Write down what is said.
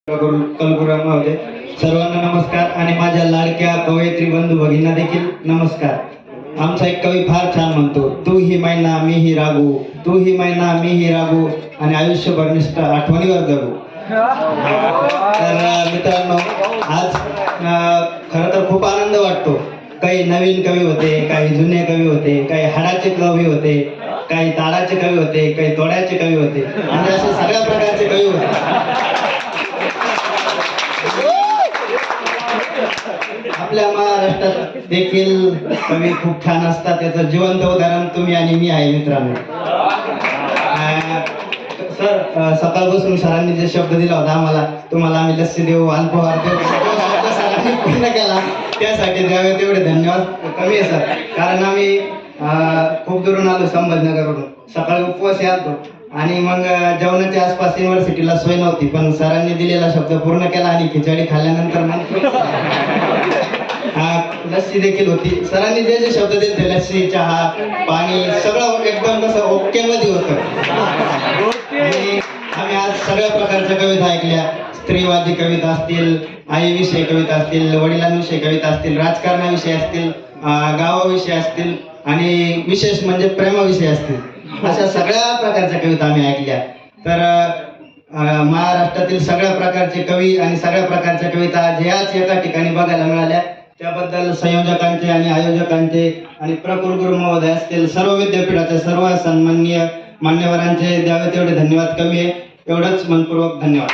कलगुरू महोदय, सर्वांना नमस्कार आणि माझ्या लाडक्या कवयित्री बंधू भगिनींना देखील नमस्कार. आमचा एक कवी फार छान म्हणतो, तू ही मैना मी ही रागू, तू ही मैना मी ही रागू आणि आयुष्यभर निष्ठ आठवणीवर जगू. तर मित्रांनो, आज खरं तर खूप आनंद वाटतो. काही नवीन कवी होते, काही जुने कवी होते, काही हाडाचे कवी होते, काही ताडाचे कवी होते, काही तोड्याचे कवी होते, म्हणजे असे सगळ्या प्रकारचे कवी होते. आपल्या महाराष्ट्रात देखील कवी खूप छान असतात. याचं जिवंत उदाहरण तुम्ही आणि मी आहे मित्रांनो. सर, सकाळपासून सरांनी जे शब्द दिला होता आम्हाला, तुम्हाला आम्ही लस्सी देऊ, अल्पहार देऊ, सरांनी पूर्ण केला, त्यासाठी द्यावे तेवढे धन्यवाद कमी आहे सर. कारण आम्ही खूप दुरून आलो, संभाजीनगरवरून. सकाळी उपवास आलो आणि मग जेवणाच्या आसपास युनिव्हर्सिटीला सोय नव्हती, पण सरांनी दिलेला शब्द पूर्ण केला आणि खिचडी खाल्ल्यानंतर लस्सी देखील होती. सरांनी जे जे शब्द दिले ते लस्सी, चहा, पाणी सगळं एकदम कसं ओके मध्ये होतं. आणि आम्ही आज सगळ्या प्रकारच्या कविता ऐकल्या. स्त्रीवादी कविता असतील, आईविषयी कविता असतील, वडिलांविषयी कविता असतील, राजकारणाविषयी असतील, गावाविषयी असतील आणि विशेष म्हणजे प्रेमाविषयी असतील, अशा सगळ्या प्रकारच्या कविता आम्ही ऐकल्या. तर महाराष्ट्रातील सगळ्या प्रकारचे कवी आणि सगळ्या प्रकारच्या कविता ह्याच एका ठिकाणी बघायला मिळाल्या. त्याबद्दल संयोजकांचे आणि आयोजकांचे आणि प्रकुलगुरू महोदय असतील, सर्व विद्यापीठाचे सर्व सन्माननीय मान्यवरांचे द्यावे तेवढे धन्यवाद कमी आहे. एवढंच मनपूर्वक धन्यवाद.